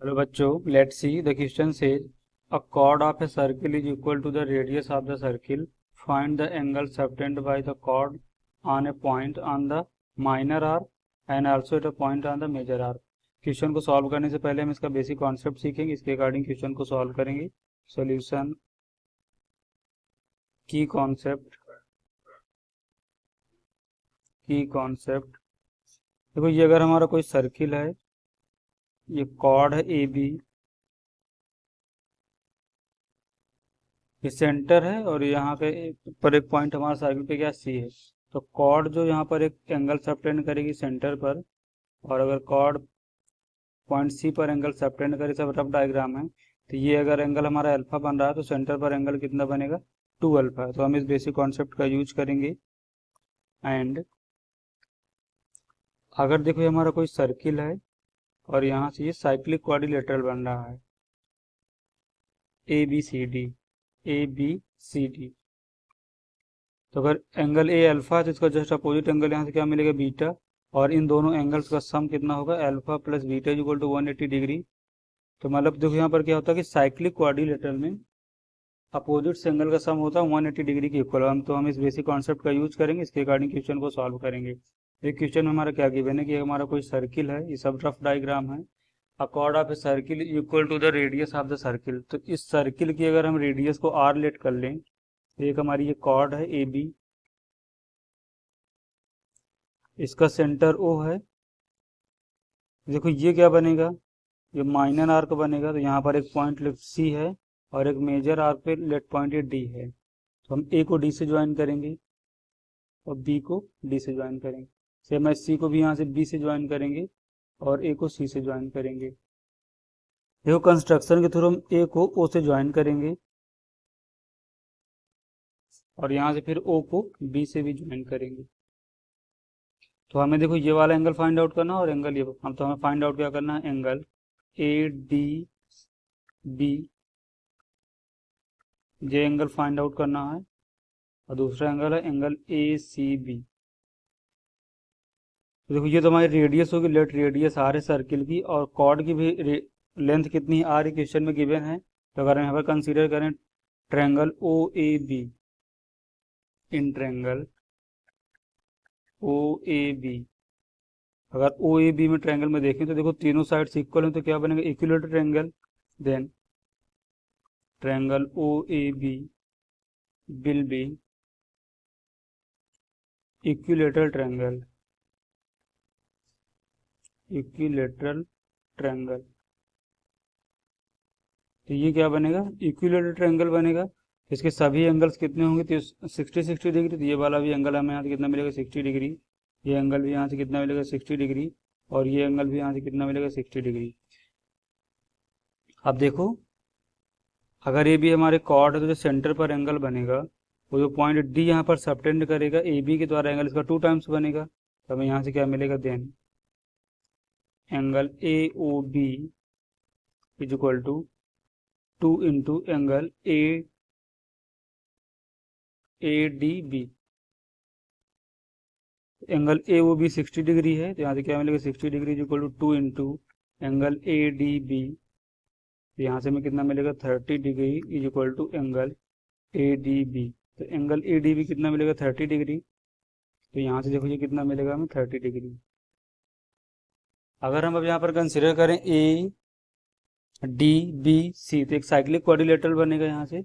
Hello बच्चों, let's see the question says a chord of a circle is equal to the radius of the circle. Find the angle subtended by the chord on a point on the minor arc and also at a point on the major arc. Question को solve करने से पहले हम इसका basic concept सीखेंगे, इसके according question को solve करेंगे. सॉल्यूशन की कॉन्सेप्ट देखो, ये अगर हमारा कोई सर्किल है, ये कॉर्ड है ए बी, ये सेंटर है और यहाँ पे पर एक पॉइंट हमारा सर्किल पे क्या सी है. तो कॉर्ड जो यहाँ पर एक एंगल सबटेंड करेगी सेंटर पर, और अगर कॉर्ड पॉइंट सी पर एंगल सबटेंड करे, सब रफ डायग्राम है, तो ये अगर एंगल हमारा अल्फा बन रहा है तो सेंटर पर एंगल कितना बनेगा, 2 अल्फा. तो हम इस बेसिक कॉन्सेप्ट का यूज करेंगे. एंड अगर देखो ये हमारा कोई सर्किल है और यहाँ से ये साइक्लिक क्वाड्रिलेटरल बन रहा है, A B C D, A B C D. तो अगर एंगल ए अल्फा है तो इसका जस्ट अपोजिट एंगल यहाँ से क्या मिलेगा, बीटा. और इन दोनों एंगल्स का सम कितना होगा, alpha plus beta equal to 180 degree. तो मतलब देखो यहाँ पर क्या होता है कि साइक्लिक क्वाड्रिलेटरल में अपोजिट एंगल का सम होता है 180 डिग्री के इक्वल. हम इस बेसिक कॉन्सेप्ट का यूज करेंगे, इसके अकॉर्डिंग क्वेश्चन को सॉल्व करेंगे. एक क्वेश्चन में हमारा क्या गिवन है कि हमारा कोई सर्किल है, ये सब रफ डायग्राम है. A chord of a circle equal to the radius of the circle. तो इस सर्किल की अगर हम रेडियस को आर लेट कर लें, तो एक हमारी ये कॉर्ड है ए बी, इसका सेंटर ओ है. देखो ये क्या बनेगा, ये माइनर आर्क बनेगा. तो यहाँ पर एक पॉइंट लेट सी है और एक मेजर आर्क पे लेट पॉइंट ये डी है. तो हम ए को डी से ज्वाइन करेंगे और बी को डी से ज्वाइन करेंगे. सेम एस सी को भी यहाँ से बी से ज्वाइन करेंगे और ए को सी से ज्वाइन करेंगे. देखो कंस्ट्रक्शन के थ्रू हम ए को ओ से ज्वाइन करेंगे और यहाँ से फिर ओ को बी से भी ज्वाइन करेंगे. तो हमें देखो ये वाला एंगल फाइंड आउट करना है और एंगल ये, हम तो हमें फाइंड आउट क्या करना है, एंगल ए डी बी, ये एंगल फाइंड आउट करना है. और दूसरा एंगल है एंगल ए सी बी. तो देखो ये तो हमारी रेडियस होगी, लेट रेडियस आर है सर्किल की, और कॉर्ड की भी लेंथ कितनी है, आर क्वेश्चन में गिवन है. तो अगर हम यहाँ पर कंसीडर करें triangle O A B, in triangle O A B, अगर ओ ए बी में ट्रायंगल में देखें तो देखो तीनों साइड्स इक्वल हैं, तो क्या बनेगा, equilateral triangle. Then triangle O A B will be equilateral triangle, equilateral triangle. तो ये क्या बनेगा, इक्विलेटरल ट्रायंगल बनेगा. इसके सभी एंगल्स कितने होंगे, तो 60 डिग्री. तो ये वाला भी एंगल हमें यहाँ से कितना मिलेगा, 60 डिग्री. ये एंगल भी यहाँ से कितना मिलेगा, 60 डिग्री. और ये एंगल भी यहाँ से कितना मिलेगा, 60 डिग्री. अब देखो अगर ये भी हमारे कॉर्ड है तो जो सेंटर पर एंगल बनेगा, वो जो पॉइंट डी यहाँ पर सबटेंड करेगा ए बी के द्वारा, एंगल इसका 2 टाइम्स बनेगा. तो हमें यहाँ से क्या मिलेगा, then angle A O B is equal to 2 into angle A D B. Angle A O B 60 degree है, तो यहाँ से क्या मिलेगा, 60 degree is equal to 2 into angle A D B. तो यहाँ से हमें कितना मिलेगा, 30 degree is equal to angle A D B. तो एंगल ए डी बी कितना मिलेगा, 30 डिग्री. तो यहाँ से देखो ये कितना मिलेगा हमें, 30 डिग्री. अगर हम अब यहाँ पर कंसिडर करें ए डी बी सी, तो एक साइक्लिक क्वाड्रिलेटरल बनेगा यहाँ से.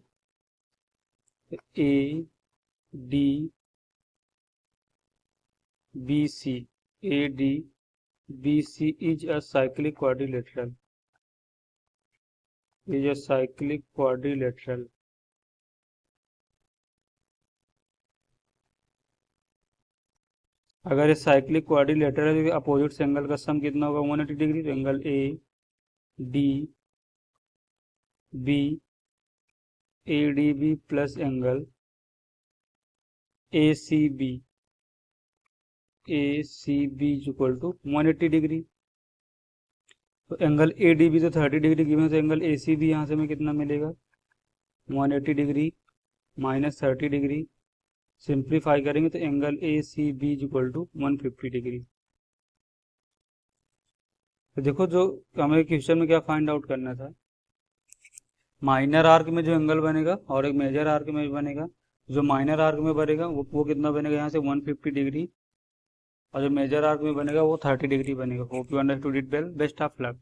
A D B C, A D B C is a cyclic quadrilateral, is a cyclic quadrilateral. अगर ये साइक्लिक क्वाड्रिलेटरल है तो अपोजिट एंगल का सम कितना होगा, 180 डिग्री. तो angle A D B, A D B plus angle A C B, A C B equal to 180 degree. तो angle A D B तो 30 डिग्री गिवन, तो एंगल ए सी बी यहाँ से हमें कितना मिलेगा, 180 डिग्री माइनस 30 डिग्री. सिंप्लीफाई करेंगे तो angle A C B equal to 150 degree. तो देखो, जो हमें क्वेश्चन में क्या फाइंड आउट करना था, माइनर आर्क में जो एंगल बनेगा और एक मेजर आर्क में बनेगा। जो माइनर आर्क में बनेगा वो कितना बनेगा, यहाँ से 150 डिग्री, और जो मेजर आर्क में बनेगा वो 30 डिग्री बनेगा। Hope you understood it well. Best of luck.